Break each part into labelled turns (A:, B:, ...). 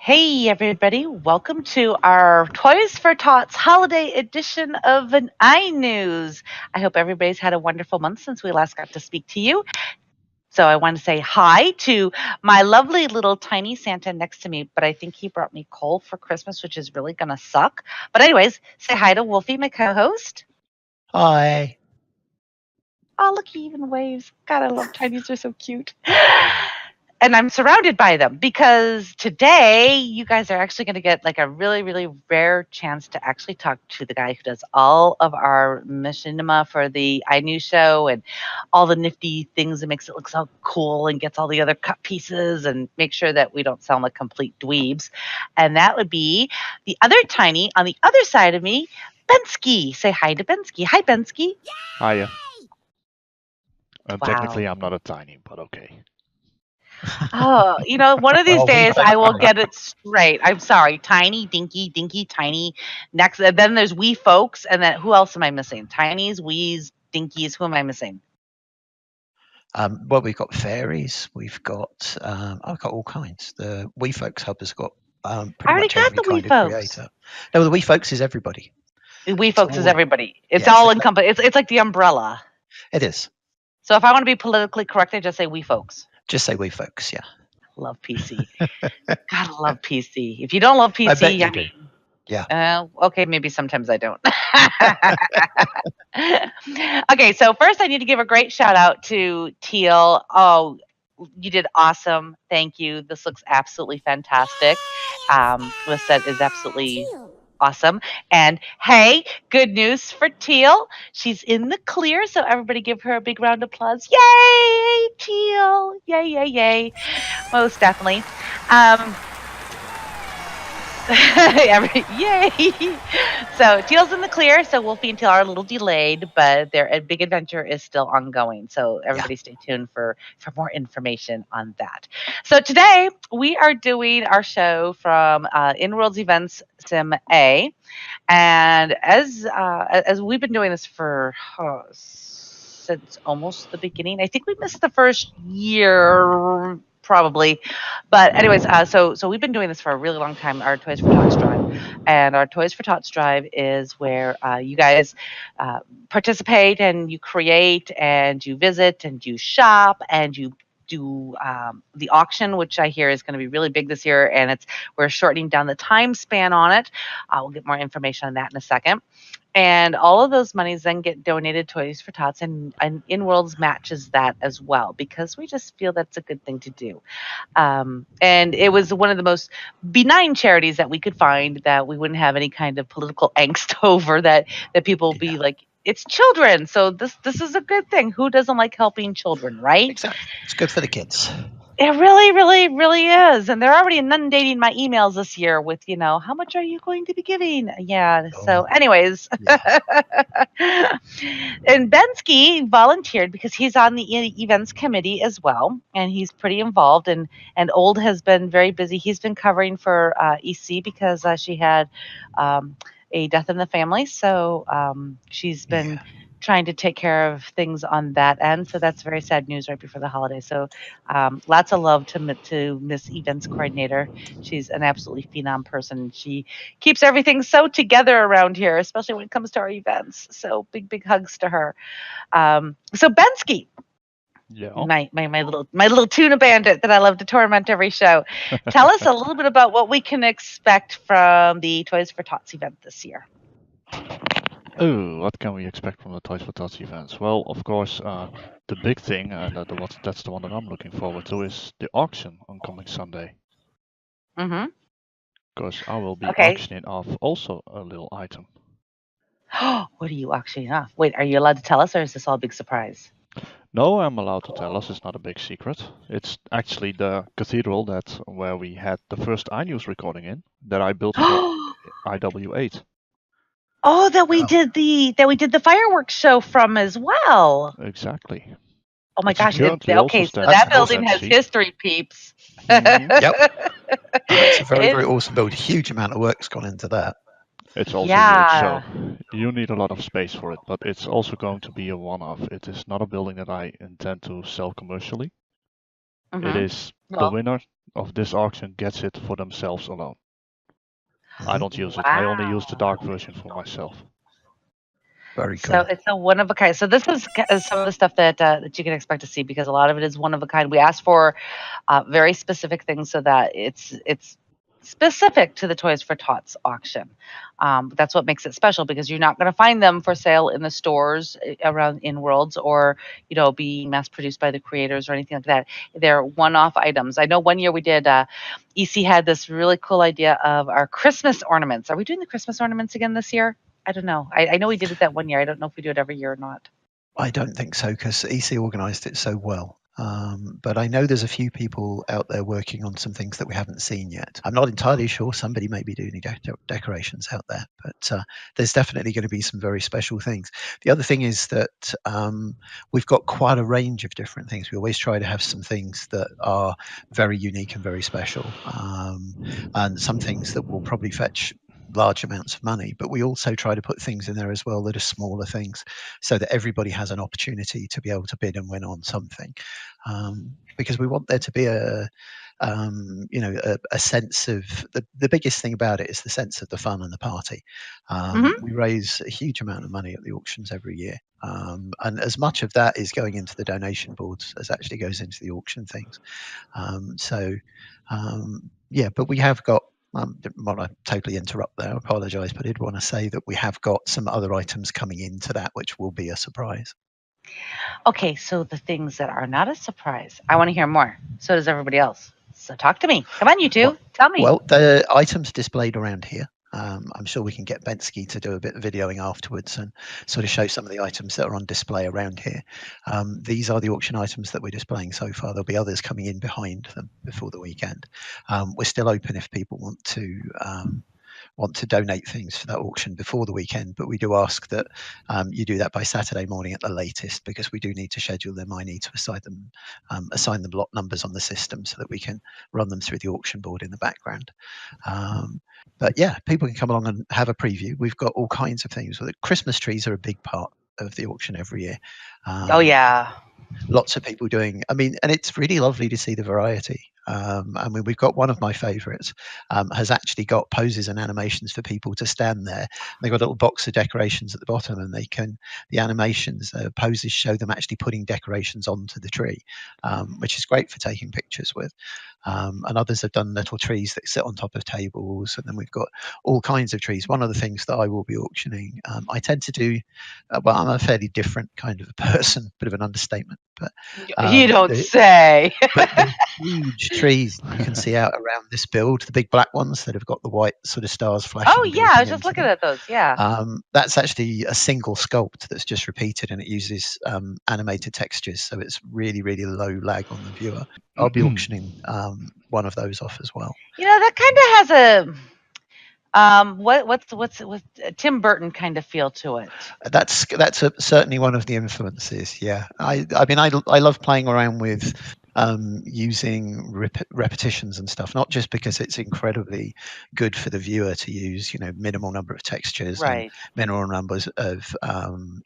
A: Hey everybody, welcome to our Toys for Tots holiday edition of an iNewz. I hope everybody's had a wonderful month since we last got to speak to you. So I want to say hi to my lovely little tiny Santa next to me, but I think he brought me coal for Christmas, which is really going to suck. But anyways, say hi to Wolfie, my co-host.
B: Hi.
A: Oh, look, he even waves. God, I love tinies. They're so cute. And I'm surrounded by them because today you guys are actually going to get like a really, really rare chance to actually talk to the guy who does all of our machinima for the iNewz show and all the nifty things that makes it look so cool and gets all the other cut pieces and make sure that we don't sound like complete dweebs. And that would be the other tiny on the other side of me, Bensky. Say hi to Bensky. Hi, Bensky.
C: Hiya.
A: Wow.
C: Technically, I'm not a tiny, but okay.
A: Oh, one of these
B: Well, we
A: days
B: folks
A: I will
B: are.
A: get it straight. I'm sorry. Tiny, dinky, tiny. Next, and then there's wee folks, and then who else am I missing? Tinies, wees, dinkies. Who am I missing?
B: Well, we've got fairies. We've got I've got all kinds. The Wee Folks Hub has got
A: I
B: pretty
A: already
B: much
A: got
B: every
A: the wee
B: kind of
A: folks.
B: creator. No, the Wee Folks is everybody.
A: Wee
B: It's
A: folks is
B: all-
A: everybody. It's
B: yeah,
A: all
B: it's
A: encompassing. It's like the umbrella.
B: It is.
A: So if I want to be politically correct, I just say wee folks.
B: Just say Wee Folks. Yeah.
A: Love PC. Gotta love PC. If you don't love PC,
B: I bet you do. Yeah.
A: Okay, maybe sometimes I don't. Okay, so first I need to give a great shout out to Teal. Oh, you did awesome. Thank you. This looks absolutely fantastic. The set is absolutely awesome. And hey, good news for Teal. She's in the clear, so everybody give her a big round of applause. Yay, Teal. Yay, yay, yay. Most definitely. Yay! So Teal's in the clear. So Wolfie and Teal are a little delayed, but their big adventure is still ongoing. So everybody stay tuned for more information on that. So today we are doing our show from In World's Events Sim A, and as we've been doing this for since almost the beginning. I think we missed the first year probably, but anyways, so we've been doing this for a really long time. Our Toys for Tots drive, and our Toys for Tots drive is where you guys participate and you create and you visit and you shop and you do the auction, which I hear is going to be really big this year, and we're shortening down the time span on it. We'll get more information on that in a second. And all of those monies then get donated to Toys for Tots, and InWorlds matches that as well because we just feel that's a good thing to do. And it was one of the most benign charities that we could find that we wouldn't have any kind of political angst over. That people will be like, it's children, so this is a good thing. Who doesn't like helping children, right?
B: Exactly. It's good for the kids.
A: It really, really, really is. And they're already inundating my emails this year with, how much are you going to be giving? Yeah. So, anyways.
B: Yeah.
A: And Bensky volunteered because he's on the events committee as well. And he's pretty involved. And Old has been very busy. He's been covering for EC because she had a death in the family. So she's been trying to take care of things on that end. So that's very sad news right before the holidays. So lots of love to Miss Events Coordinator. She's an absolutely phenom person. She keeps everything so together around here, especially when it comes to our events. So big hugs to her. So Bensky,
C: Yeah.
A: my little tuna bandit that I love to torment every show. Tell us a little bit about what we can expect from the Toys for Tots event this year.
C: Oh, what can we expect from the Toys for Tots events? Well, of course, the big thing, and that's the one that I'm looking forward to, is the auction on coming Sunday.
A: Mm-hmm.
C: Because I will be auctioning off also a little item.
A: What are you auctioning off? Wait, are you allowed to tell us, or is this all a big surprise?
C: No, I'm allowed to tell us. It's not a big secret. It's actually the cathedral where we had the first iNewz recording in that I built in IW8.
A: Oh, that we did the fireworks show from as well.
C: Exactly.
A: Oh my gosh!
C: currently
A: Okay,
C: also
A: so
C: stands
A: that
C: in
A: building has
C: Ascendancy.
A: history, peeps.
B: Yep. It's a very awesome build. Huge amount of work's gone into that.
C: It's also huge, so you need a lot of space for it, but it's also going to be a one-off. It is not a building that I intend to sell commercially. It is the
A: Well,
C: winner of this auction gets it for themselves alone. I don't use it. I only use the
A: wow.
C: dark version for myself.
B: Very
A: So
B: cool.
A: it's a one of a kind. So this is some of the stuff that you can expect to see because a lot of it is one of a kind. We asked for very specific things so that it's specific to the Toys for Tots auction. That's what makes it special because you're not going to find them for sale in the stores around in Worlds or being mass produced by the creators or anything like that. They're one-off items. I know one year we did. EC had this really cool idea of our Christmas ornaments. Are we doing the Christmas ornaments again this year? I don't know. I know we did it that one year. I don't know if we do it every year or not.
B: I don't think so because EC organised it so well. But I know there's a few people out there working on some things that we haven't seen yet. I'm not entirely sure. Somebody may be doing decorations out there, but there's definitely going to be some very special things. The other thing is that we've got quite a range of different things. We always try to have some things that are very unique and very special, and some things that will probably fetch large amounts of money, but we also try to put things in there as well that are smaller things so that everybody has an opportunity to be able to bid and win on something, because we want there to be a sense of the biggest thing about it is the sense of the fun and the party. We raise a huge amount of money at the auctions every year, and as much of that is going into the donation boards as actually goes into the auction things. But we have got didn't want to totally interrupt there. I apologise, but I did want to say that we have got some other items coming into that, which will be a surprise.
A: Okay, so the things that are not a surprise, I want to hear more. So does everybody else. So talk to me. Come on, you two. Tell me.
B: Well, the items displayed around here. I'm sure we can get Bensky to do a bit of videoing afterwards and sort of show some of the items that are on display around here. These are the auction items that we're displaying so far. There'll be others coming in behind them before the weekend. We're still open if people want to donate things for that auction before the weekend, but we do ask that you do that by Saturday morning at the latest because we do need to schedule them. I need to assign them lot numbers on the system so that we can run them through the auction board in the background. But yeah, people can come along and have a preview. We've got all kinds of things. The Christmas trees are a big part of the auction every year.
A: Oh yeah.
B: Lots of people doing, and it's really lovely to see the variety. We've got one of my favorites has actually got poses and animations for people to stand there. They've got a little box of decorations at the bottom, and the animations, poses show them actually putting decorations onto the tree, which is great for taking pictures with. And others have done little trees that sit on top of tables, and then we've got all kinds of trees. One of the things that I will be auctioning, I tend to do, I'm a fairly different kind of a person, bit of an understatement, but
A: you don't say.
B: but the huge trees you can see out around this build, the big black ones that have got the white sort of stars flashing.
A: Oh yeah, I was just looking at those. Yeah.
B: That's actually a single sculpt that's just repeated, and it uses animated textures, so it's really, really low lag on the viewer. I'll be auctioning one of those off as well.
A: That kind of has a what's Tim Burton kind of feel to it.
B: That's certainly one of the influences. Yeah, I love playing around with using repetitions and stuff, not just because it's incredibly good for the viewer to use minimal number of textures,
A: right,
B: and minimal numbers of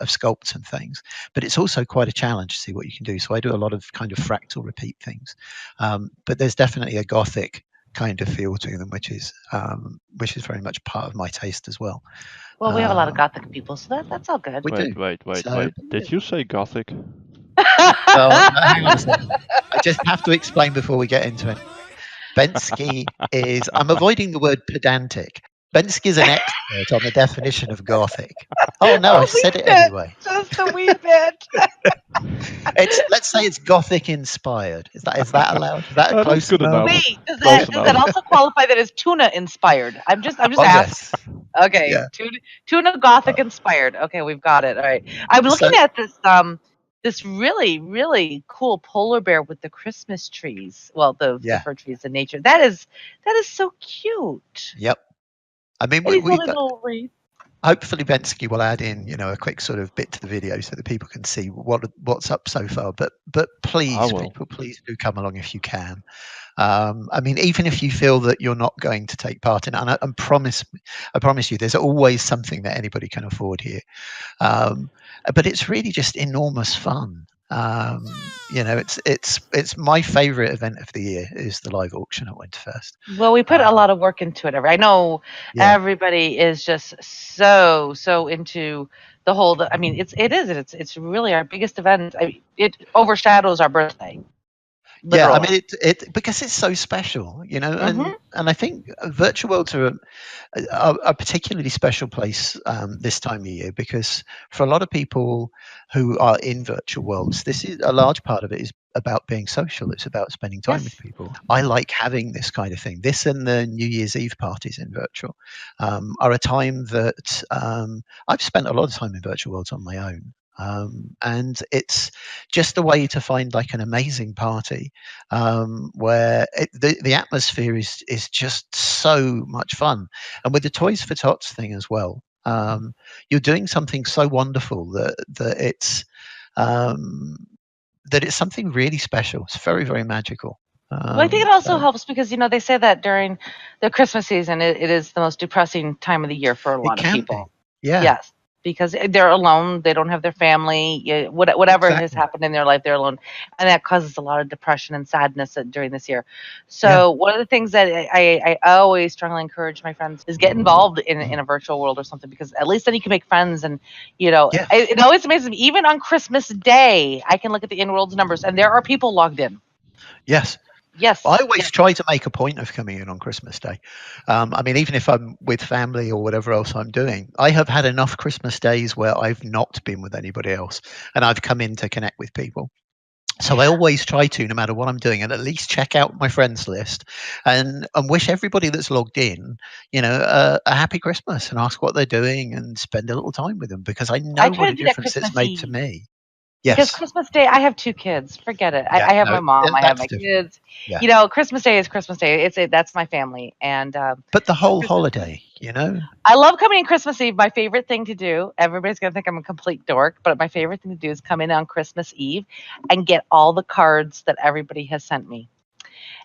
B: sculpts and things, but it's also quite a challenge to see what you can do. So I do a lot of kind of fractal repeat things, but there's definitely a Gothic kind of feel to them, which is very much part of my taste as well.
A: Well, we have a lot of Gothic people, so that's all good.
C: Wait. Did you say Gothic?
B: Well, hang on a second. I just have to explain before we get into it. Bensky is, I'm avoiding the word pedantic. Bensky is an expert on the definition of Gothic. Oh no, I said it anyway.
A: Just a wee bit.
B: Let's say it's Gothic inspired. Is that allowed? Is that close
C: good enough?
A: Wait, does that also qualify that as tuna inspired? I'm just asking.
B: Yes.
A: Okay, yeah. Tuna Gothic inspired. Okay, we've got it. All right. I'm looking at this really, really cool polar bear with the Christmas trees. Well, the fir trees in nature. That is so cute.
B: Yep. Hopefully Bensky will add in, a quick sort of bit to the video so that people can see what's up so far. But please, people, please do come along if you can. Even if you feel that you're not going to take part in it, and I promise you, there's always something that anybody can afford here. But it's really just enormous fun. It's my favorite event of the year is the live auction at Winterfest.
A: Well, we put a lot of work into it. I know
B: Yeah.
A: everybody is just so into the whole. I mean, it's really our biggest event. It overshadows our birthday.
B: Yeah, I
A: Literally.
B: mean it because it's so special,
A: Mhm.
B: and I think virtual worlds are a particularly special place this time of year because for a lot of people who are in virtual worlds, this is a large part of it is about being social. It's about spending time with
A: Yes.
B: people. I like having this kind of thing. This and the New Year's Eve parties in virtual are a time that I've spent a lot of time in virtual worlds on my own. And it's just a way to find like an amazing party where the atmosphere is just so much fun. And with the Toys for Tots thing as well, you're doing something so wonderful um, that it's something really special. It's very, very magical.
A: Well, I think it also helps because they say that during the Christmas season, it is the most depressing time of the year for a
B: It
A: lot of
B: can be.
A: people.
B: Yeah,
A: Yes, because they're alone. They don't have their family. Whatever has
B: exactly.
A: happened in their life, they're alone, and that causes a lot of depression and sadness during this year.
B: Yeah.
A: So one of the things that I always strongly encourage my friends is get involved in a virtual world or something because at least then you can make friends and
B: Yes.
A: it always amazes me. Even on Christmas Day, I can look at the in-world's numbers and there are people logged in.
B: Yes. I
A: Yes,
B: always try to make a point of coming in on Christmas Day. I mean, even if I'm with family or whatever else I'm doing, I have had enough Christmas days where I've not been with anybody else and I've come in to connect with people. So I always try to, no matter what I'm doing, and at least check out my friends list and wish everybody that's logged in, a happy Christmas and ask what they're doing and spend a little time with them because I
A: I
B: know
A: try
B: what
A: to
B: a
A: do that
B: difference it's
A: Christmas
B: made to
A: Eve.
B: me.
A: Because
B: Yes.
A: Christmas Day, I have 2 kids. Forget it.
B: Yeah.
A: I have
B: No,
A: my mom, I have
B: that's
A: my
B: different.
A: kids.
B: Yeah.
A: Christmas Day is Christmas Day. That's my family, and
B: But the
A: so
B: whole
A: Christmas
B: holiday,
A: I love coming in Christmas Eve. My favorite thing to do. Everybody's gonna think I'm a complete dork, but my favorite thing to do is come in on Christmas Eve and get all the cards that everybody has sent me.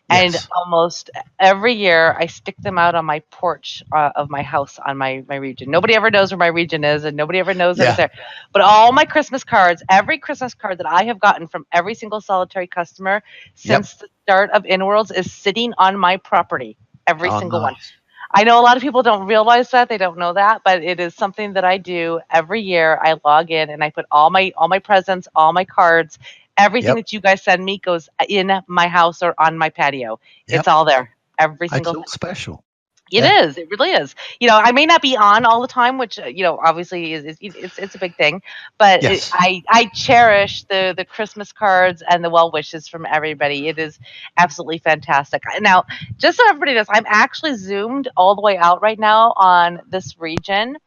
A: And
B: yes.
A: almost every year, I stick them out on my porch of my house on my region. Nobody ever knows where my region is, and nobody ever knows that it's
B: Yeah.
A: there. But all my Christmas cards, every Christmas card that I have gotten from every single solitary customer
B: Yep.
A: since the start of InWorlds is sitting on my property. Every
B: Oh,
A: single one.
B: nice.
A: I know a lot of people don't realize that, they don't know that, but it is something that I do every year. I log in and I put all my presents, all my cards, everything
B: Yep.
A: that you guys send me goes in my house or on my patio. It's
B: Yep.
A: all there, every
B: It's
A: single
B: all
A: thing.
B: special.
A: It
B: Yeah.
A: is. It really is. I may not be on all the time, which obviously it's a big thing. But
B: Yes.
A: I cherish the Christmas cards and the well wishes from everybody. It is absolutely fantastic. Now, just so everybody knows, I'm actually zoomed all the way out right now on this region,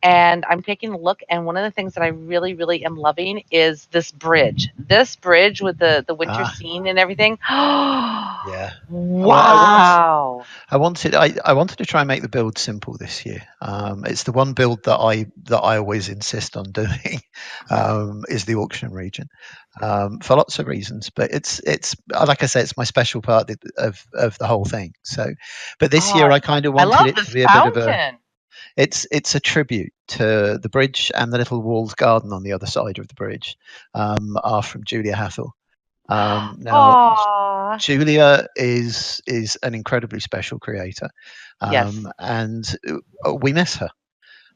A: and I'm taking a look. And one of the things that I really, really am loving is this bridge. This bridge with the winter
B: Ah,
A: scene and everything.
B: yeah. Well,
A: Wow.
B: I wanted to try and make the build simple this year. It's the one build that I always insist on doing is the auction region for lots of reasons. But it's like I say, it's my special part of the whole thing. So, but this
A: Oh,
B: year I kind of
A: I
B: wanted
A: love
B: it to
A: this
B: be a bit of a
A: fountain.
B: it's a tribute to the bridge and the little walled garden on the other side of the bridge are from Julia Hathel. Now,
A: Aw.
B: Julia is an incredibly special creator,
A: Yes.
B: and we miss her.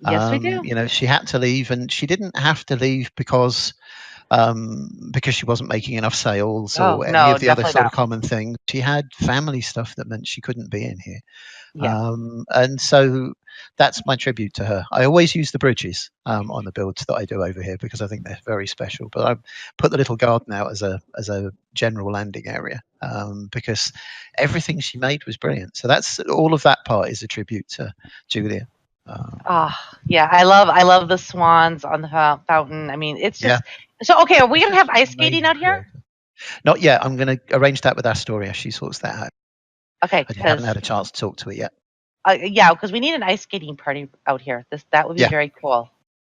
A: Yes, we do.
B: She had to leave, and she didn't have to leave because she wasn't making enough sales
A: Oh,
B: or any
A: no,
B: of the other
A: definitely
B: sort of
A: not.
B: common things. She had family stuff that meant she couldn't be in here.
A: Yeah.
B: And so that's my tribute to her. I always use the bridges on the builds that I do over here because I think they're very special. But I put the little garden out as a general landing area because everything she made was brilliant. So that's all of that part is a tribute to Julia.
A: Yeah, I love the swans on the fountain. I mean, it's
B: Yeah,
A: just so okay, are we
B: it's
A: gonna have
B: just
A: ice
B: an
A: skating
B: amazing
A: out here?
B: creator. Not yet. I'm going to arrange that with Astoria. She sorts that out.
A: Okay,
B: I just haven't
A: because
B: had a chance to talk to her yet.
A: yeah, because we need an ice skating party out here. That would be
B: Yeah.
A: very cool.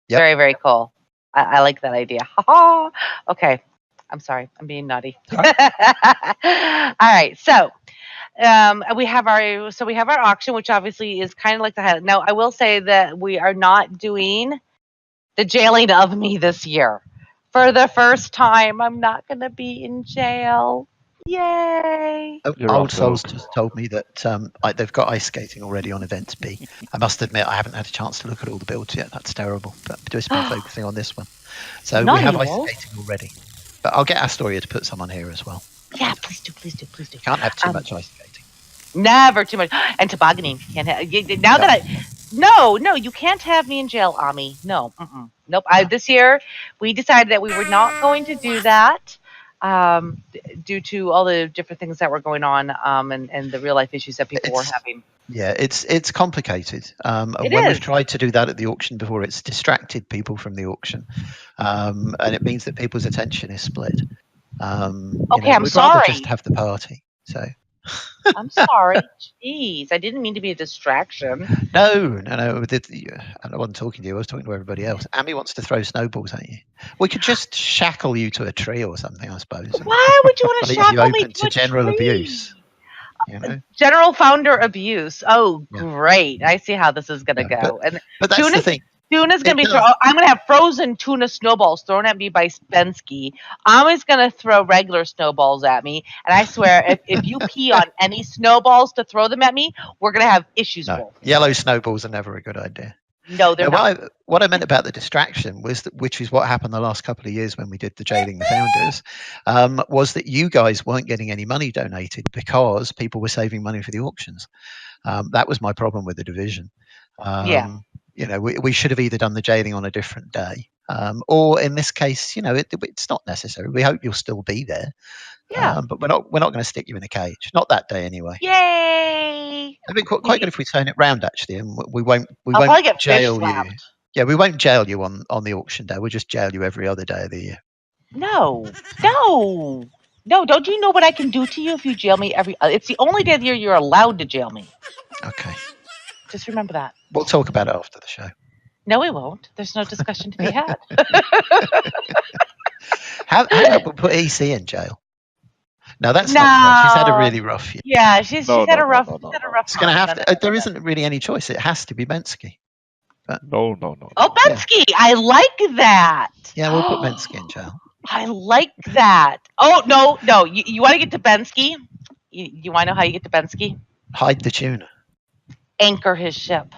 B: Yep.
A: Very, very cool. I like that idea. Ha ha. Okay. I'm sorry. I'm being naughty.
B: All right.
A: All right. So we have our auction, which obviously is kind of like the highlight. Now, I will say that we are not doing the jailing of me this year. For the first time, I'm not going to be in jail. Yay!
C: You're
B: Old
C: off the
B: Souls
C: hook.
B: just told me that they've got ice skating already on Events B. I must admit, I haven't had a chance to look at all the builds yet. That's terrible. But I've just been focusing on this one. So we have ice
A: Naughty-o.
B: skating already. But I'll get Astoria to put some on here as well.
A: Yeah, please do, please do, please do.
B: Can't have too much ice skating.
A: Never too much. And tobogganing. Can't have. Now that I. No, you can't have me in jail, Ami. No. Nope. This year, we decided that we were not going to do that due to all the different things that were going on and the real life issues that people were having.
B: Yeah, it's complicated. And
A: It
B: when
A: is.
B: we've tried to do that at the auction before, it's distracted people from the auction, and it means that people's attention is split.
A: Okay, I'm
B: we'd rather
A: sorry.
B: just have the party. So
A: I'm sorry. Jeez, I didn't mean to be a distraction.
B: no. I wasn't talking to you. I was talking to everybody else. Amy wants to throw snowballs at you. We could just shackle you to a tree or something, I suppose. and
A: Why would you want to
B: leave you
A: shackle me
B: open
A: to
B: to
A: a
B: general
A: tree?
B: abuse.
A: General founder abuse. Oh,
B: Yeah.
A: great. I see how this is going to
B: Yeah,
A: go. And
B: But that's the thing.
A: Tuna's going to be
B: does.
A: I'm going to have frozen tuna snowballs thrown at me by Spensky. Ami's going to throw regular snowballs at me. And I swear, if you pee on any snowballs to throw them at me, we're going to have issues,
B: No,
A: Wolf.
B: yellow snowballs are never a good idea.
A: No, they're not.
B: What I meant about the distraction was which is what happened the last couple of years when we did the jailing the founders, was that you guys weren't getting any money donated because people were saving money for the auctions. That was my problem with the division.
A: Yeah.
B: We should have either done the jailing on a different day, or in this case, it's not necessary. We hope you'll still be there.
A: Yeah.
B: But we're not going to stick you in a cage. Not that day anyway.
A: Yay.
B: It'd be quite good if we turn it round actually, and we won't
A: I'll probably get
B: jail
A: fish
B: you.
A: slapped.
B: Yeah, we won't jail you on the auction day. We'll just jail you every other day of the year.
A: No. Don't you know what I can do to you if you jail me every? It's the only day of the year you're allowed to jail me.
B: Okay.
A: Just remember that.
B: We'll talk about it after the show.
A: No, we won't. There's no discussion to be had.
B: How about we put EC in jail? No, that's not fair. She's had a really rough year.
A: Yeah, she's had a rough.
B: It's going to have to. There isn't really any choice. It has to be Bensky.
C: No.
A: Oh, Bensky, yeah. I like that.
B: Yeah, we'll put Bensky in jail.
A: I like that. Oh no! You want to get to Bensky? You want to know how you get to Bensky?
B: Hide the tuna.
A: Anchor his ship.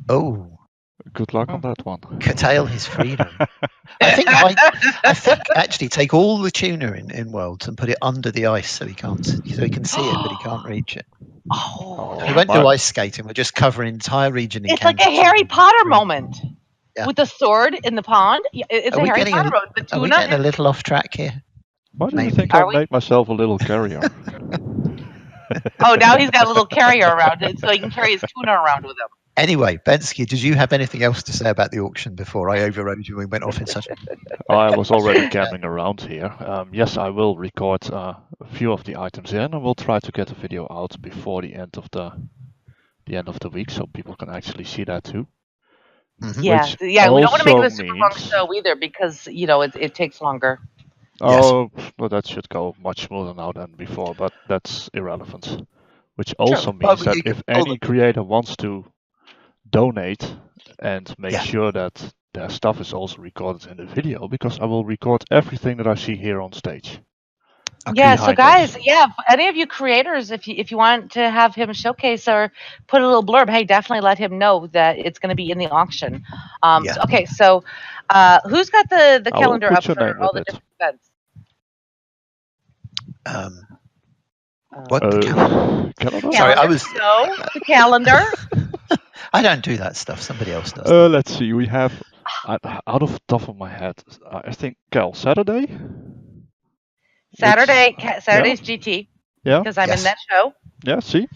B: Oh.
C: Good luck on that one.
B: Curtail his freedom. I think actually take all the tuna in Worlds and put it under the ice so he can see it, but he can't reach it.
A: Oh.
B: We won't do ice skating. We'll just cover an entire region.
A: It's like a Harry Potter moment. Yeah. With the sword in the pond. It's a Harry Potter moment. The tuna.
B: Are we getting a little off track here?
C: Why do you think I made myself a little carrier?
A: Oh, now he's got a little carrier around it, so he can carry his tuna around with him.
B: Anyway, Bensky, did you have anything else to say about the auction before I overrode you and went off in such a...
C: I was already gabbing around here. Yes, I will record a few of the items in, and we'll try to get a video out before the end of the week, so people can actually see that too.
A: Mm-hmm. Yeah, we don't want to make it a super long show either because it takes longer.
C: Oh, yes. Well, that should go much smoother now than before, but that's irrelevant. Which also means that if any creator wants to donate and make sure that their stuff is also recorded in the video, because I will record everything that I see here on stage.
A: Okay. Yeah, so guys, any of you creators, if you want to have him showcase or put a little blurb, hey, definitely let him know that it's going to be in the auction. So who's got the calendar up for all the different events?
B: What the calendar?
A: Sorry, the calendar.
B: I don't do that stuff. Somebody else does.
C: Let's see. We have, out of the top of my head, I think Saturday.
A: Saturday's GT.
C: Yeah.
A: Because I'm in that show.
C: Yeah. See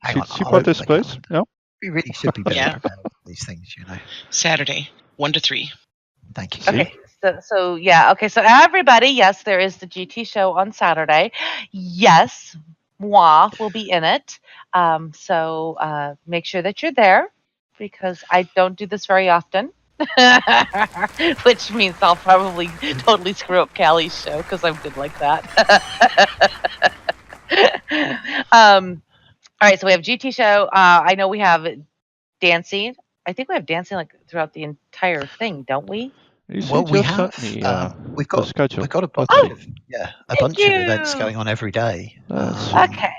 C: participates. Yeah.
B: We really should be better about these things,
D: Saturday, 1 to 3.
B: Thank you.
A: Okay. So everybody, yes, there is the GT show on Saturday. Yes, moi will be in it. So make sure that you're there because I don't do this very often. Which means I'll probably totally screw up Callie's show because I'm good like that. All right, so we have GT show. I know we have dancing. I think we have dancing like throughout the entire thing, don't we?
B: Well, we have. We've got a bunch of events going on every day.
A: Okay.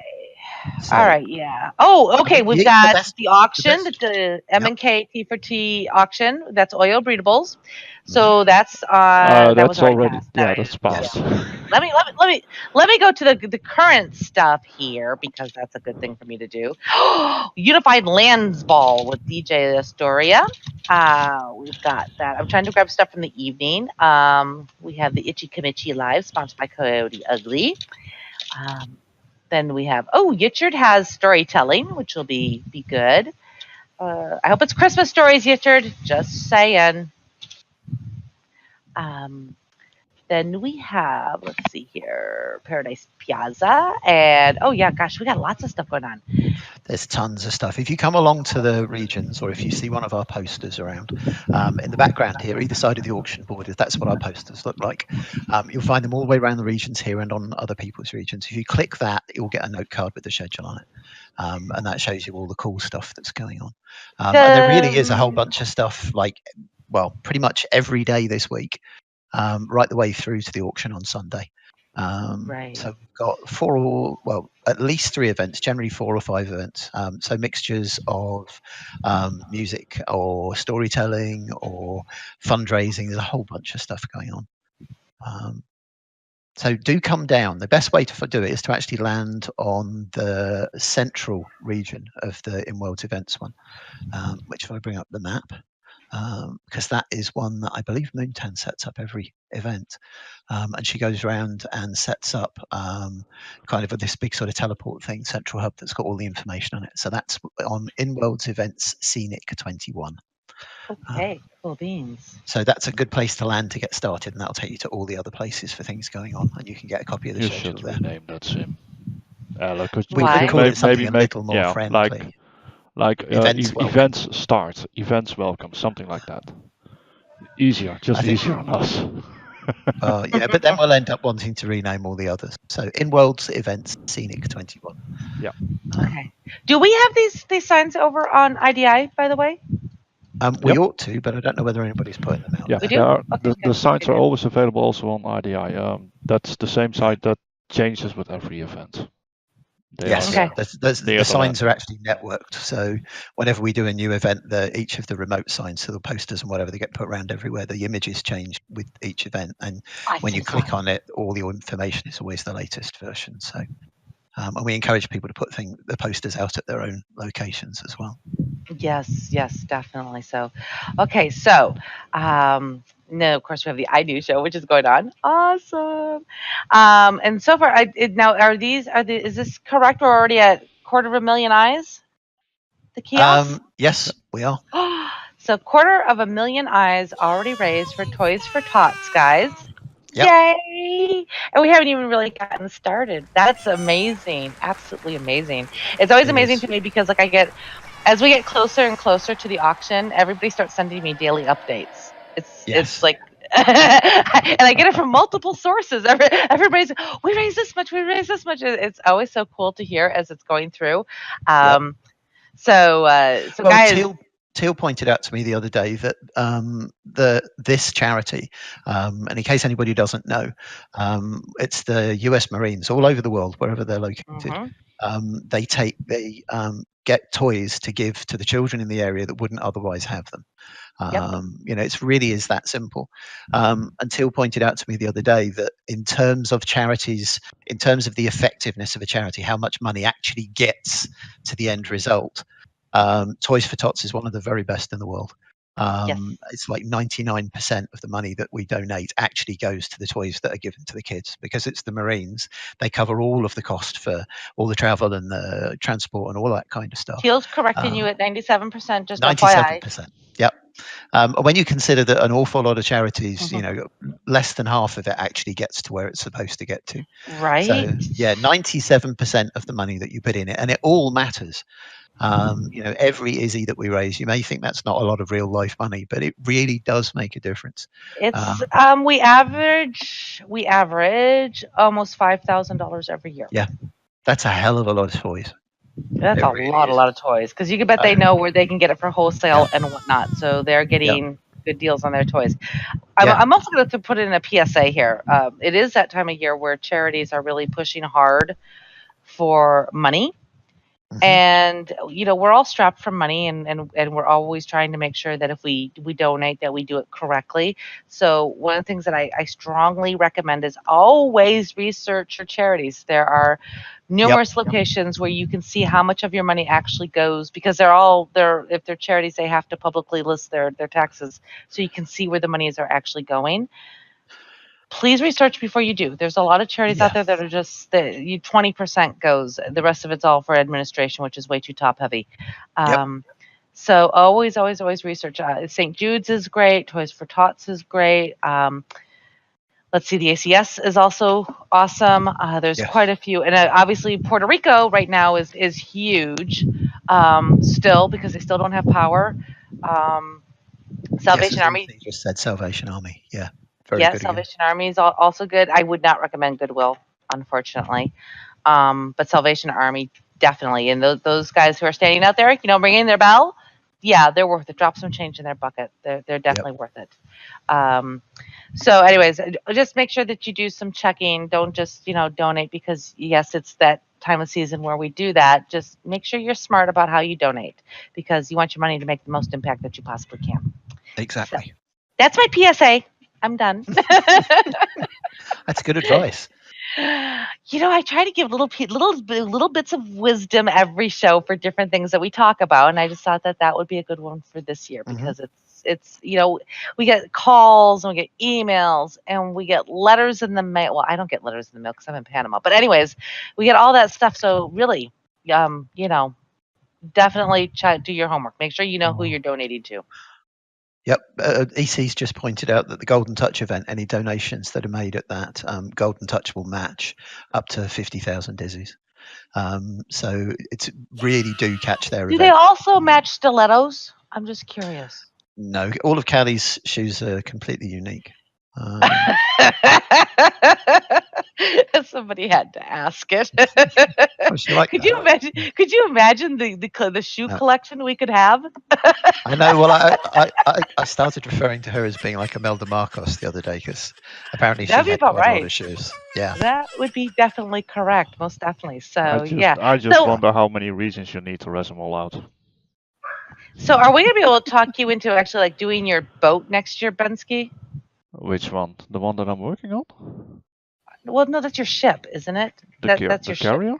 B: So,
A: all right. Yeah. Oh, okay. We've got the auction, the M&K T4T auction. That's oil breedables. So that's that was already passed.
C: That's passed.
A: Let me go to the current stuff here because that's a good thing for me to do. Unified Lands Ball with DJ Astoria. We've got that. I'm trying to grab stuff from the evening. We have the Itchy Kamichi Live, sponsored by Coyote Ugly. Then we have Yichard has storytelling, which will be good. I hope it's Christmas stories, Yichard. Just saying. Then we have, let's see here, Paradise Piazza. And, we got lots of stuff going on.
B: There's tons of stuff. If you come along to the regions or if you see one of our posters around, in the background here, either side of the auction board, that's what our posters look like. You'll find them all the way around the regions here and on other people's regions. If you click that, you'll get a note card with the schedule on it. And that shows you all the cool stuff that's going on. And there really is a whole bunch of stuff, pretty much every day this week. Right the way through to the auction on Sunday.
A: Right.
B: So we've got at least 3 events, generally 4 or 5 events. So mixtures of music or storytelling or fundraising. There's a whole bunch of stuff going on. So do come down. The best way to do it is to actually land on the central region of the InWorld's events one, which if I bring up the map, because that is one that I believe Moontan sets up every event, and she goes around and sets up kind of this big sort of teleport thing, central hub that's got all the information on it. So that's on InWorld's events Scenic 21.
A: Okay, cool beans.
B: So that's a good place to land to get started, and that'll take you to all the other places for things going on, and you can get a copy of the schedule there.
C: You should rename that sim.
B: We could call it something a little more friendly.
C: Events start, events welcome, something like that. Easier on us.
B: But then we'll end up wanting to rename all the others. So InWorld's events Scenic 21.
C: Yeah.
A: Okay. Do we have these signs over on IDI, by the way?
B: We ought to, but I don't know whether anybody's putting them out.
C: Yeah,
A: we do.
C: The signs are always available also on IDI. That's the same site that changes with every event. The
B: signs are actually networked. So whenever we do a new event, each of the remote signs, so the posters and whatever, they get put around everywhere. The images change with each event, and when you click on it, all the information is always the latest version. So, and we encourage people to put the posters out at their own locations as well.
A: Yes, definitely. So, okay, so no, of course we have the iNewz show, which is going on. Awesome. And so far, is this correct? We're already at 250,000 eyes. The kiosk.
B: Yes, we are.
A: So 250,000 eyes already raised for Toys for Tots, guys.
B: Yep.
A: Yay! And we haven't even really gotten started. That's amazing. Absolutely amazing. It's always amazing to me because as we get closer and closer to the auction, everybody starts sending me daily updates. It's like, and I get it from multiple sources. Everybody's, we raised this much. It's always so cool to hear as it's going through. So guys.
B: Teal pointed out to me the other day that this charity, and in case anybody doesn't know, it's the U.S. Marines all over the world, wherever they're located. They get toys to give to the children in the area that wouldn't otherwise have them. It really is that simple. And Teal pointed out to me the other day that in terms of charities, in terms of the effectiveness of a charity, how much money actually gets to the end result, Toys for Tots is one of the very best in the world. It's like 99% of the money that we donate actually goes to the toys that are given to the kids, because it's the Marines. They cover all of the cost for all the travel and the transport and all that kind of stuff.
A: Teal's correcting you at 97%, just
B: 97%.
A: FYI.
B: Yep. When you consider that an awful lot of charities, less than half of it actually gets to where it's supposed to get to.
A: Right.
B: So, 97% of the money that you put in it, and it all matters. Every Izzy that we raise, you may think that's not a lot of real life money, but it really does make a difference.
A: It's we average almost $5,000 every year.
B: Yeah, that's a hell of a lot of toys.
A: That's a lot of toys, because you can bet they know where they can get it for wholesale and whatnot. So they're getting good deals on their toys. I'm also going to put in a PSA here. It is that time of year where charities are really pushing hard for money. And we're all strapped for money, and we're always trying to make sure that if we donate, that we do it correctly. So one of the things that I strongly recommend is always research your charities. There are numerous locations where you can see how much of your money actually goes, because if they're charities, they have to publicly list their taxes, so you can see where the monies are actually going. Please research before you do. There's a lot of charities out there that are just 20% goes. The rest of it's all for administration, which is way too top heavy. So always research. St. Jude's is great. Toys for Tots is great. Let's see, the ACS is also awesome. There's quite a few, and obviously Puerto Rico right now is huge, still, because they still don't have power. Salvation Army.
B: You just said Salvation Army. Yeah. Very good.
A: Salvation Army is also good. I would not recommend Goodwill, unfortunately, but Salvation Army definitely. And those guys who are standing out there, ringing their bell, they're worth it. Drop some change in their bucket. They're definitely worth it. So, anyways, just make sure that you do some checking. Don't just donate because yes, it's that time of season where we do that. Just make sure you're smart about how you donate, because you want your money to make the most impact that you possibly can.
B: Exactly.
A: So, that's my PSA. I'm done.
B: That's good advice.
A: I try to give little bits of wisdom every show for different things that we talk about, and I just thought that would be a good one for this year, because it's we get calls and we get emails and we get letters in the mail. Well, I don't get letters in the mail because I'm in Panama, but anyways, we get all that stuff. So really, definitely do your homework. Make sure you know who you're donating to.
B: Yep. EC's just pointed out that the Golden Touch event, any donations that are made at that, Golden Touch will match up to 50,000 dizzies. So it's really do catch their event.
A: Do they also match stilettos? I'm just curious.
B: No, all of Callie's shoes are completely unique.
A: Somebody had to ask it. Could you imagine the shoe collection we could have?
B: I know. Well, I started referring to her as being like Imelda Marcos the other day, because apparently she had quite a lot of shoes. Yeah,
A: that would be definitely correct, most definitely. So
C: I just wonder how many reasons you need to rest them all out.
A: So are we going to be able to talk you into actually doing your boat next year, Bensky?
C: Which one? The one that I'm working on?
A: Well, no, that's your ship, isn't it? That's your
C: carrier?
A: Ship.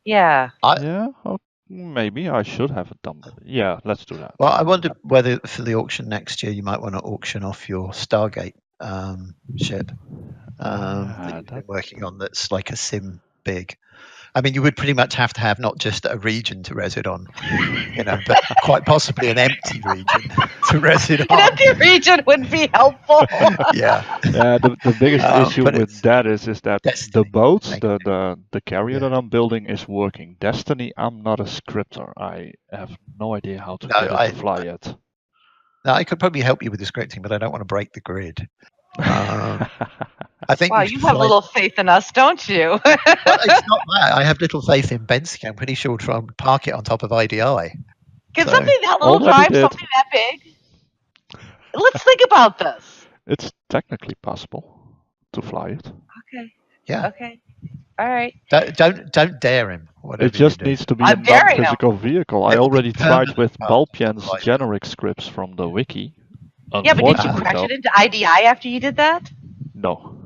A: Yeah.
C: Maybe I should have it done. Yeah, let's do that.
B: Well, I wonder whether for the auction next year you might want to auction off your Stargate ship that you've been working on, that's like a sim big. I mean, you would pretty much have to have not just a region to res it on, but quite possibly an empty region to res it on.
A: An empty region would be helpful.
B: Yeah.
C: The biggest issue with that is that
B: Destiny.
C: The boat, the carrier that I'm building is working. Destiny, I'm not a scripter. I have no idea how to get it to fly yet.
B: Now, I could probably help you with the scripting, but I don't want to break the grid. I think.
A: Wow, you have a little faith in us, don't you?
B: Well, it's not that. I have little faith in Bensky. I'm pretty sure we'll try and park it on top of IDI.
A: Can something that little drive something that big? Let's think about this.
C: It's technically possible to fly it.
A: Okay.
B: Yeah.
A: Okay. All right.
B: Don't dare him.
C: It just needs to be a non-physical vehicle. I already tried with Balpian's generic scripts from the wiki.
A: Yeah, but did you crash it into IDI after you did that?
C: No,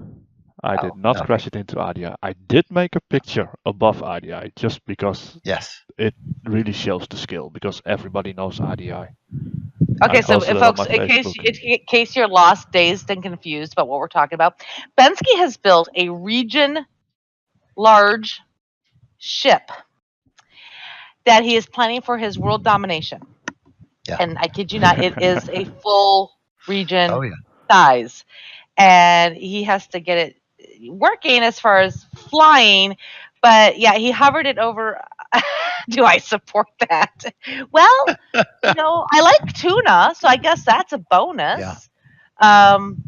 C: I did not crash it into IDI. I did make a picture above IDI just because it really shows the skill, because everybody knows IDI.
A: Okay, so folks, in case you're lost, dazed, and confused about what we're talking about, Bensky has built a region large ship that he is planning for his world domination. Yeah. And I kid you not, it is a full region size. And he has to get it working as far as flying. But yeah, he hovered it over. Do I support that? Well, I like tuna, so I guess that's a bonus. Yeah. And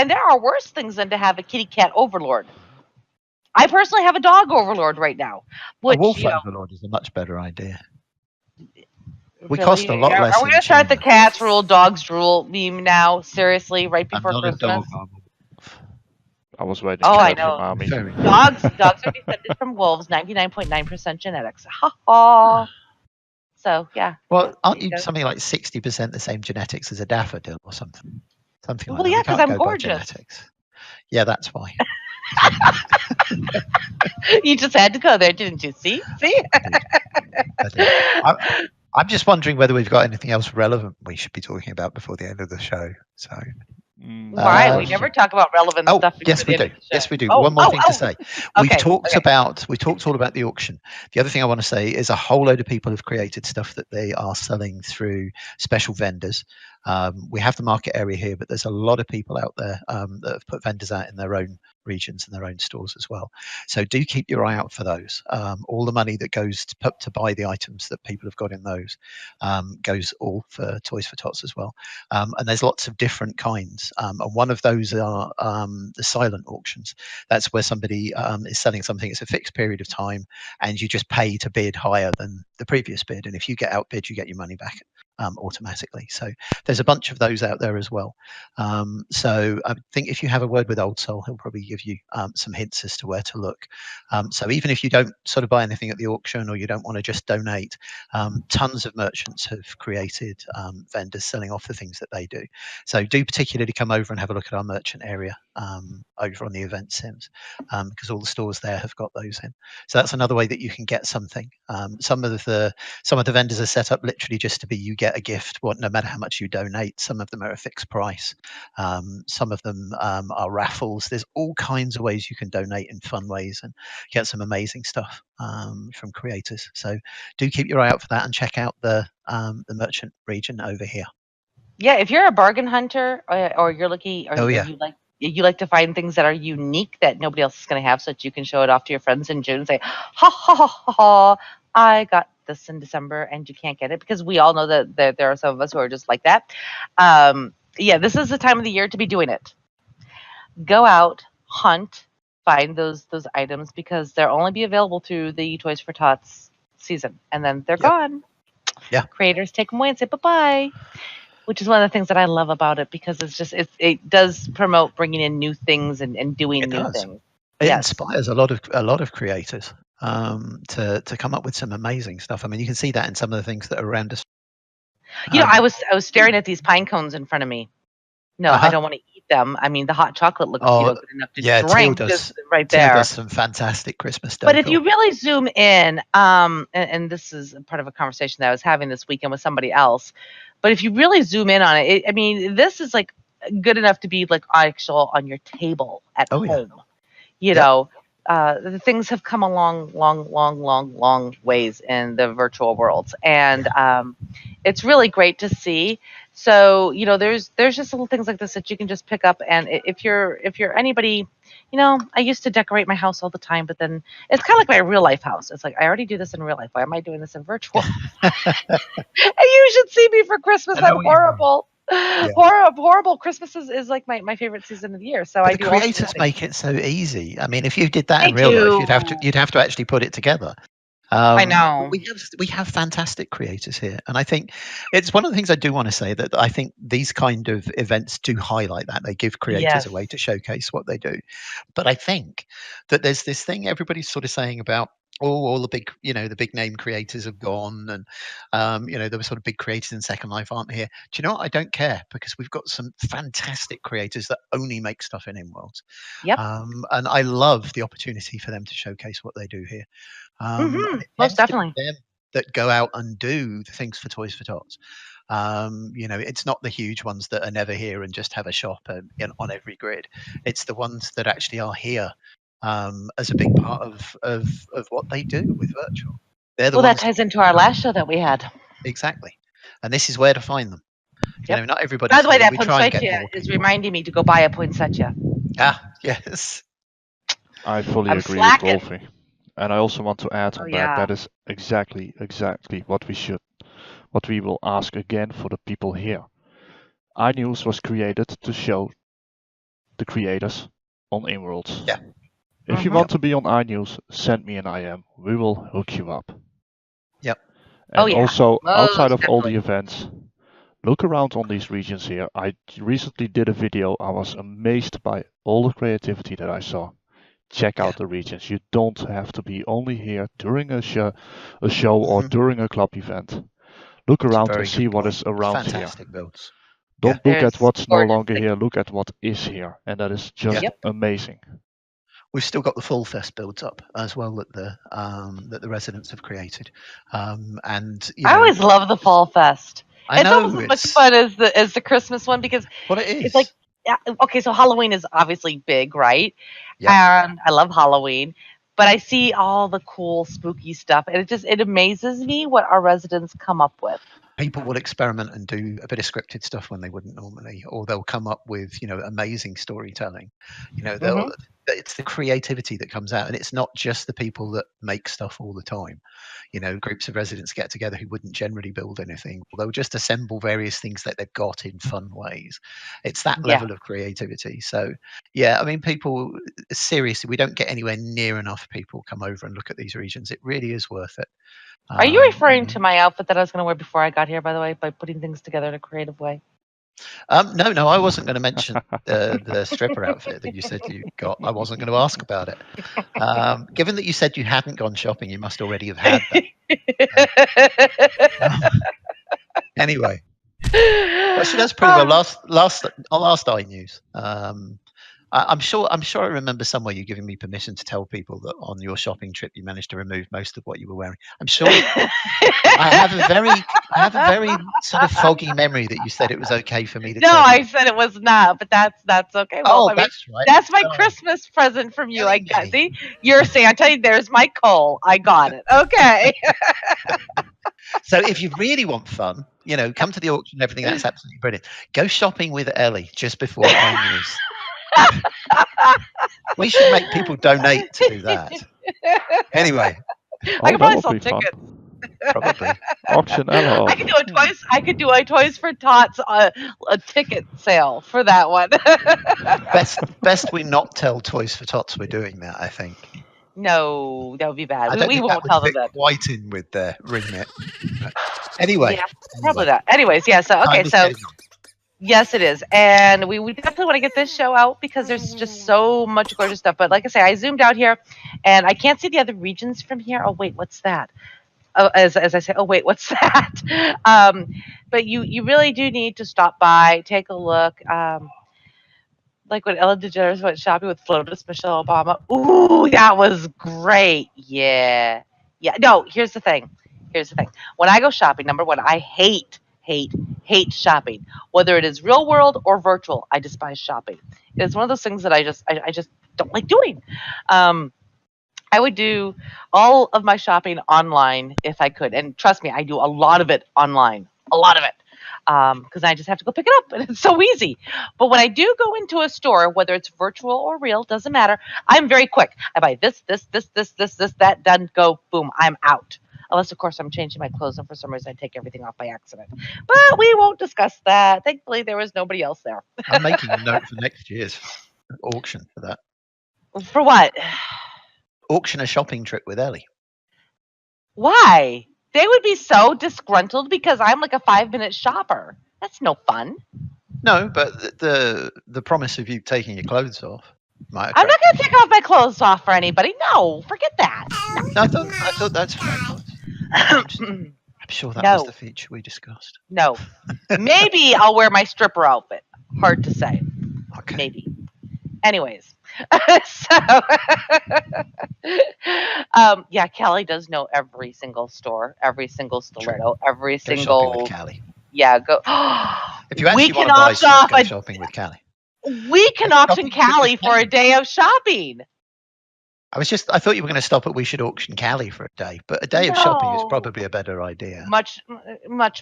A: there are worse things than to have a kitty cat overlord. I personally have a dog overlord right now. Which,
B: a wolf overlord is a much better idea. We
A: Really?
B: cost a lot less
A: Are we
B: in
A: gonna start the
B: tuna.
A: cats rule, dogs drool meme now? Seriously, right
B: I'm
A: before
B: not a
A: Christmas?
B: dog. I'm
C: I was waiting
A: Oh,
C: for
A: I
C: that
A: know.
C: from Army.
B: very
A: Dogs are descended from wolves, 99.9% genetics. Ha ha. So yeah.
B: well. Aren't
A: There you
B: you
A: go.
B: something like 60% the same genetics as a daffodil or something? Something like
A: Well,
B: that.
A: yeah,
B: We
A: because
B: can't
A: I'm
B: go by
A: gorgeous.
B: genetics. Yeah, that's why.
A: You just had to go there, didn't you? See?
B: I did. I did. I'm just wondering whether we've got anything else relevant we should be talking about before the end of the show. So,
A: Right. We
C: Yes.
A: never talk about relevant
B: oh
A: stuff before
B: yes,
A: the
B: we
A: end
B: do.
A: of the show.
B: Yes, we do.
A: Oh,
B: One more thing to say. We've
A: Okay.
B: talked
A: Okay.
B: we talked all about the auction. The other thing I want to say is a whole load of people have created stuff that they are selling through special vendors. We have the market area here, but there's a lot of people out there that have put vendors out in their own regions and their own stores as well. So do keep your eye out for those. All the money that goes to buy the items that people have got in those goes all for Toys for Tots as well. And there's lots of different kinds. And one of those are the silent auctions. That's where somebody is selling something. It's a fixed period of time, and you just pay to bid higher than the previous bid. And if you get outbid, you get your money back automatically. So there's a bunch of those out there as well. So I think if you have a word with Old Soul, he'll probably give you some hints as to where to look. So even if you don't sort of buy anything at the auction, or you don't want to just donate, tons of merchants have created vendors selling off the things that they do. So do particularly come over and have a look at our merchant area over on the event sims, because all the stores there have got those in. So that's another way that you can get something. Some of the vendors are set up literally just to be, you get a gift, no matter how much you donate. Some of them are a fixed price. Some of them are raffles. There's all kinds of ways you can donate in fun ways and get some amazing stuff from creators. So do keep your eye out for that and check out the merchant region over here.
A: Yeah, if you're a bargain hunter, or you're looking, or you like to find things that are unique that nobody else is going to have, so that you can show it off to your friends in June and say, ha ha ha ha, ha, I got this in December and you can't get it, because we all know that there are some of us who are just like that. Yeah, this is the time of the year to be doing it. Go out, hunt, find those items, because they'll only be available through the Toys for Tots season, and then they're gone.
B: Yeah.
A: Creators take them away and say bye-bye, which is one of the things that I love about it, because it does promote bringing in new things and doing new things.
B: It inspires a lot of creators to come up with some amazing stuff. I mean, you can see that in some of the things that are around us.
A: I was staring at these pine cones in front of me. No, I don't want to eat them. I mean, the hot chocolate looks good enough to drink. Just right there.
B: Teal does some fantastic Christmas decor.
A: But if you really zoom in, and this is part of a conversation that I was having this weekend with somebody else, but if you really zoom in on it, I mean, this is like good enough to be like actual on your table at home. Yeah. You know, the things have come a long ways in the virtual worlds, and it's really great to see. So there's just little things like this that you can just pick up, and if you're anybody, I used to decorate my house all the time, but then it's kind of like my real life house. It's like, I already do this in real life. Why am I doing this in virtual? And you should see me for Christmas. I'm horrible. Yeah. Horrible. Christmas is like my favorite season of the year. So
B: but the creators make it so easy. I mean, if you did that in real life, you'd have to actually put it together.
A: I know.
B: We have fantastic creators here, and I think it's one of the things I do want to say, that I think these kind of events do highlight that. They give creators a way to showcase what they do. But I think that there's this thing everybody's sort of saying about, all the big, the big name creators have gone, and there were sort of big creators in Second Life aren't here. Do you know what? I don't care, because we've got some fantastic creators that only make stuff in InWorlds.
A: Yep.
B: And I love the opportunity for them to showcase what they do here.
A: Most definitely.
B: Them that go out and do the things for Toys for Tots. It's not the huge ones that are never here and just have a shop on every grid. It's the ones that actually are here as a big part of what they do with virtual. They're the ones
A: that ties into our last show that we had.
B: Exactly. And this is where to find them.
A: Yep.
B: Not everybody.
A: By the way, that poinsettia is reminding me to go buy a poinsettia.
B: Yes.
C: I fully agree with Wolfie. And I also want to add on that is exactly what we will ask again for the people here. iNewz was created to show the creators on InWorlds.
B: Yeah.
C: If you want to be on iNewz, send me an IM. We will hook you up.
B: Yep.
C: And
A: yeah.
C: also, outside
A: Most
C: of all the
A: definitely.
C: events, look around on these regions here. I recently did a video. I was amazed by all the creativity that I saw. Check
B: Yeah.
C: out the regions. You don't have to be only here during a show or
B: Mhm.
C: during a club event. Look
B: It's a
C: around and
B: very
C: see
B: good
C: what
B: point.
C: is around here.
B: Fantastic builds. Yeah.
C: Don't look at
A: There's
C: what's no
A: gorgeous
C: longer
A: things.
C: here. Look at what is here, and that is just
B: Yeah.
A: Yep.
C: amazing.
B: We've still got the Full Fest builds up as well that the residents have created, and
A: I always love the Fall Fest.
B: I
A: It's
B: know
A: almost as much fun as the Christmas one because
B: what it
A: it's
B: is.
A: like, yeah, okay, so Halloween is obviously big, right?
B: Yep.
A: And I love Halloween, but I see all the cool spooky stuff, and it amazes me what our residents come up with.
B: People will experiment and do a bit of scripted stuff when they wouldn't normally, or they'll come up with amazing storytelling.
A: Hmm.
B: It's the creativity that comes out, and it's not just the people that make stuff all the time. Groups of residents get together who wouldn't generally build anything, or they'll just assemble various things that they've got in fun ways. It's that
A: Yeah.
B: level of creativity. So yeah, I mean, people, seriously, we don't get anywhere near enough people come over and look at these regions. It really is worth it.
A: Are you referring to my outfit that I was going to wear before I got here, by the way, by putting things together in a creative way?
B: No, I wasn't going to mention the stripper outfit that you said you got. I wasn't going to ask about it. Given that you said you hadn't gone shopping, you must already have had that. Anyway, well, she does pretty well. Last iNewz. I'm sure I remember somewhere you giving me permission to tell people that on your shopping trip you managed to remove most of what you were wearing. I'm sure I have a very sort of foggy memory that you said it was okay for me to
A: No,
B: tell
A: I
B: you.
A: said it was not, but that's okay. Well,
B: Oh,
A: I mean,
B: that's right.
A: that's my
B: Sorry.
A: Christmas present from you. I
B: Silly
A: got
B: me.
A: see, you're Santa. There's my coal. I got it. Okay.
B: So if you really want fun, come to the auction and everything. That's absolutely brilliant. Go shopping with Ellie just before iNewz. We should make people donate to do that. Anyway,
A: I could
C: that
A: probably
C: would
A: sell
C: be fun.
A: tickets.
B: probably.
C: Auction Ella
A: I
C: off.
A: could do a toys. I could do a Toys for Tots a ticket sale for that one.
B: Best we not tell Toys for Tots we're doing that, I think.
A: No, that would be bad.
B: I don't
A: We
B: think that
A: won't
B: would
A: tell them
B: fit
A: that.
B: quite in with their remit. But anyway,
A: Yeah, probably that. Anyways, yeah. So okay,
B: time is
A: so
B: getting on.
A: yes, it is, and we definitely want to get this show out because there's just so much gorgeous stuff. But like I say, I zoomed out here, and I can't see the other regions from here. Oh wait, what's that? Oh, as I say, oh wait, what's that? But you really do need to stop by, take a look. Like when Ellen DeGeneres went shopping with FLOTUS, Michelle Obama. Ooh, that was great. Yeah. Yeah. No, here's the thing. When I go shopping, number one, I hate shopping. Whether it is real world or virtual, I despise shopping. It's one of those things that I just don't like doing. Um, I would do all of my shopping online if I could. And trust me, I do a lot of it online. A lot of it. Because I just have to go pick it up and it's so easy. But when I do go into a store, whether it's virtual or real, doesn't matter, I'm very quick. I buy this, that, done, go, boom, I'm out. Unless, of course, I'm changing my clothes and for some reason I take everything off by accident. But we won't discuss that. Thankfully, there was nobody else there.
B: I'm making a note for next year's auction for that.
A: For what?
B: Auction a shopping trip with Ellie.
A: Why? They would be so disgruntled because I'm like a 5-minute shopper. That's no fun.
B: No, but the promise of you taking your clothes off might
A: I'm not
B: attract
A: going to take off my clothes off for anybody. No, forget that.
B: No, I thought that's fine. I'm sure that was the feature we discussed.
A: No. Maybe I'll wear my stripper outfit. Hard to say.
B: Okay.
A: Maybe. Anyways. So, yeah, Callie does know every single store, every single stiletto, every
B: Go
A: single.
B: shopping with Callie.
A: Yeah, go.
B: If you actually want to buy stuff, go shopping with Callie.
A: We can auction Callie for a day of shopping.
B: I thought you were going to stop at we should auction Callie for a day, but a day of shopping is probably a better idea.
A: Much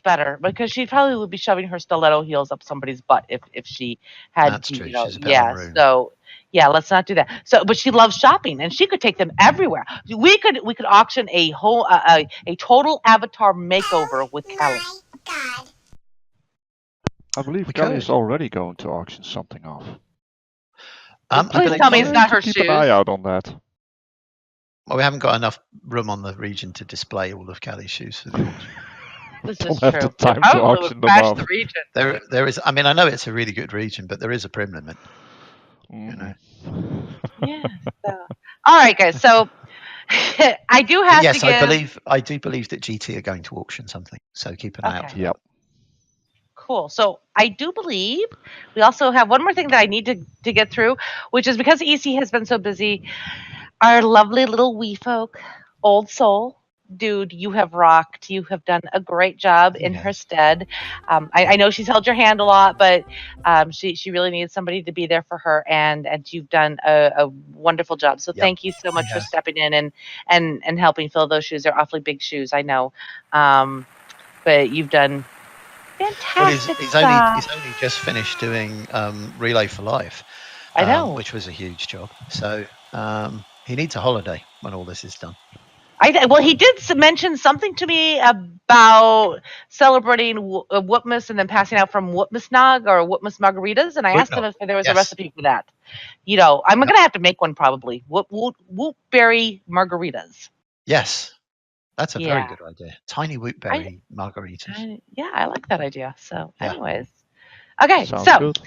A: better, because she probably would be shoving her stiletto heels up somebody's butt if she had.
B: That's true.
A: You know,
B: She's a bit
A: yeah.
B: unruly.
A: So yeah, let's not do that. So, but she loves shopping, and she could take them everywhere. We could auction a whole a total avatar makeover with Callie.
E: God.
C: I believe Kelly is already going to auction something off.
A: Please tell me it's not her
C: Keep
A: shoes.
C: an eye out on that.
B: Well, we haven't got enough room on the region to display all of Callie's shoes for the auction.
A: This
C: Don't
A: is
C: have
A: true.
C: the time
A: I
C: to
A: would
C: auction them
A: crash
C: off.
A: the region.
B: There is. I mean, I know it's a really good region, but there is a prim limit.
C: Mhm.
B: You know.
A: Yeah. So. All right, guys. So I do have
B: Yes,
A: to give.
B: I do believe that GT are going to auction something. So keep an eye out
A: Okay.
B: for
C: Yep.
A: Cool. So I do believe we also have one more thing that I need to get through, which is because EC has been so busy. Our lovely little wee folk, Old Soul, dude, you have rocked. You have done a great job in her
B: Yes.
A: stead. I know she's held your hand a lot, but she really needs somebody to be there for her, and you've done a wonderful job. So
B: Yep,
A: thank you so much
B: she
A: for
B: has.
A: stepping in and helping fill those shoes. They're awfully big shoes, I know, but you've done
B: Well,
A: fantastic
B: he's
A: stuff.
B: only just finished doing Relay for Life,
A: I know.
B: which was a huge job. So he needs a holiday when all this is done.
A: Well, he did mention something to me about celebrating Whoopmas and then passing out from Whoopmasnog or Whoopmas margaritas, and I asked him if there was a
B: Yes.
A: recipe for that. You know, I'm gonna have to make one probably. Whoopberry margaritas.
B: Yes, that's a very
A: Yeah.
B: good idea. Tiny whoopberry margaritas.
A: Yeah, I like that idea. So,
B: Yeah.
A: anyways, okay,
C: Sounds
A: so.
C: good.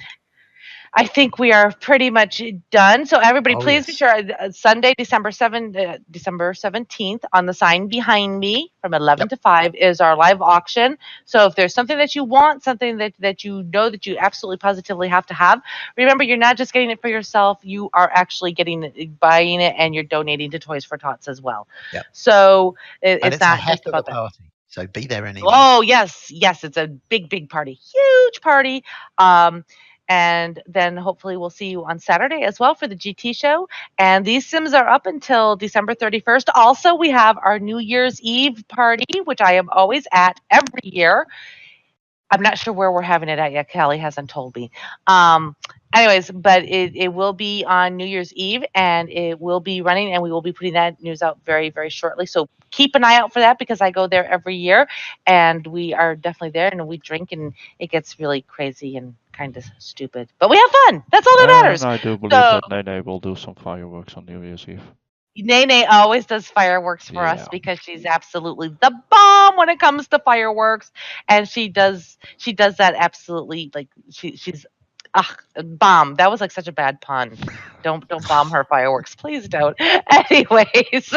A: I think we are pretty much done. So everybody,
B: Oh,
A: please be
B: yes.
A: sure Sunday, December 17th, on the sign behind me from 11 to 5 is our live auction. So if there's something that you want, something that you know that you absolutely positively have to have, remember you're not just getting it for yourself. You are actually buying it, and you're donating to Toys for Tots as well.
B: Yep.
A: So
B: And
A: it's
B: it's a
A: not
B: heck
A: just
B: of a
A: about that.
B: party. So be there anyway.
A: Oh yes, it's a big party, huge party. And then hopefully we'll see you on Saturday as well for the GT show. And these Sims are up until December 31st. Also, we have our New Year's Eve party, which I am always at every year. I'm not sure where we're having it at yet. Kelly hasn't told me. Anyways, but it will be on New Year's Eve, and it will be running, and we will be putting that news out very, very shortly. So keep an eye out for that, because I go there every year, and we are definitely there, and we drink, and it gets really crazy and kind of stupid. But we have fun. That's all that matters.
C: And I do believe
A: So
C: that Nene will do some fireworks on New Year's Eve.
A: Nene always does fireworks for us
C: Yeah.
A: because she's absolutely the bomb when it comes to fireworks, and she does that absolutely, like she's bomb. That was like such a bad pun. Don't bomb her fireworks, please don't. Anyways,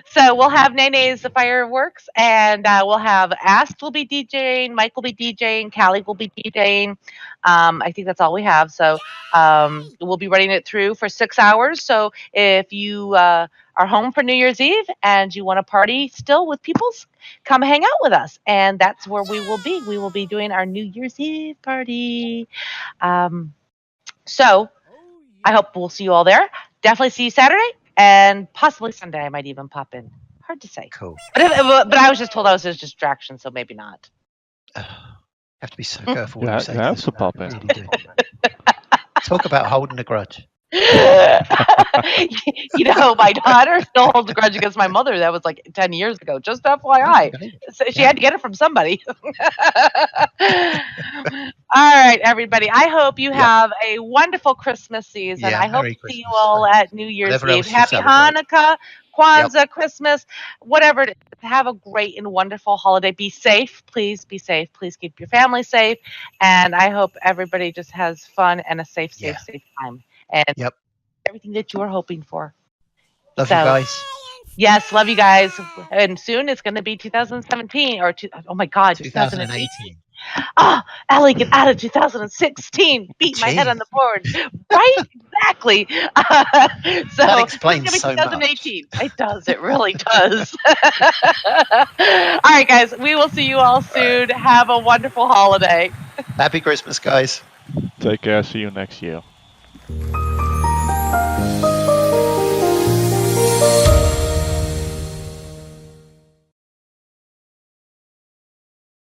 A: so we'll have Nene's fireworks, and we'll have Ast will be DJing, Mike will be DJing, Callie will be DJing. I think that's all we have. So we'll be running it through for 6 hours. So if you are home for New Year's Eve and you want to party still with peoples, come hang out with us. And that's where we will be. We will be doing our New Year's Eve party. So I hope we'll see you all there. Definitely see you Saturday, and possibly Sunday. I might even pop in. Hard to say.
B: Cool.
A: But I was just told I was a distraction, so maybe not.
B: You have to be so careful what
C: Yeah,
B: you say.
C: you have to pop in.
B: Really do. Talk about holding a grudge.
A: You know, my daughter still holds a grudge against my mother. That was like 10 years ago. Just FYI. So she had to get it from somebody. All right, everybody. I hope you have a wonderful Christmas season.
B: Yeah,
A: I hope
B: Merry
A: to see you
B: Christmas.
A: all at New Year's
B: Whatever
A: Eve.
B: else you
A: Happy
B: celebrate.
A: Hanukkah, Kwanzaa, Christmas, whatever it is. Have a great and wonderful holiday. Be safe. Please be safe. Please keep your family safe. And I hope everybody just has fun and a safe time. And everything that you are hoping for.
B: Love you guys.
A: Yes, love you guys. And soon it's going to be 2017 or oh my God, 2018. Oh, Ellie, get out of 2016. Beat my head on the board. Right? Exactly. So
B: that explains
A: it's
B: so
A: 2018. Much. It does. It really does. All right, guys. We will see you all soon. Have a wonderful holiday.
B: Happy Christmas, guys.
C: Take care. See you next year.